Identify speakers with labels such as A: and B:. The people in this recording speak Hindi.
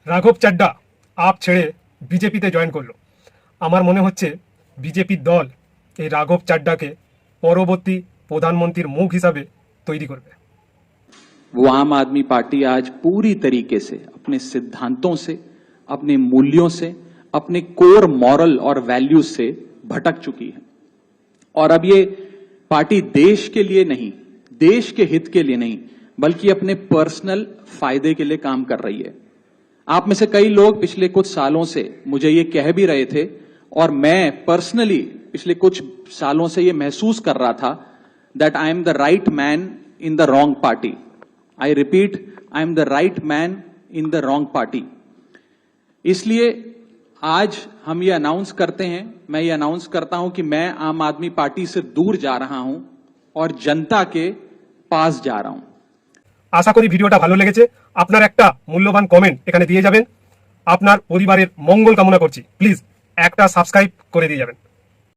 A: রাঘব চাড্ডা আপ ছেড়ে বিজেপিতে জয়েন করলো। আমার মনে হচ্ছে বিজেপির দল এই রাঘব চাড্ডাকে পরবর্তী প্রধানমন্ত্রীর মুখ হিসাবে তৈরি করবে।
B: वो आम आदमी पार्टी आज पूरी तरीके से अपने सिद्धांतों से, अपने मूल्यों से, अपने कोर मॉरल और वैल्यूज से भटक चुकी है। और अब ये पार्टी देश के लिए नहीं, देश के हित के लिए नहीं, बल्कि अपने पर्सनल फायदे के लिए काम कर रही है। आप में से कई लोग पिछले कुछ सालों से मुझे ये कह भी रहे थे, और मैं पर्सनली पिछले कुछ सालों से ये महसूस कर रहा था that I am the right man in the wrong party. I repeat, I am the right man in the wrong party. इसलिए आज हम ये अनाउंस करते हैं, मैं ये अनाउंस करता हूं कि मैं आम आदमी पार्टी से दूर जा रहा हूं और जनता के पास जा रहा हूं।
A: আশা করি ভিডিওটা ভালো লেগেছে। আপনার একটা মূল্যবান কমেন্ট এখানে দিয়ে যাবেন। আপনার পরিবারের মঙ্গল কামনা করছি। প্লিজ একটা সাবস্ক্রাইব করে দিয়ে যাবেন।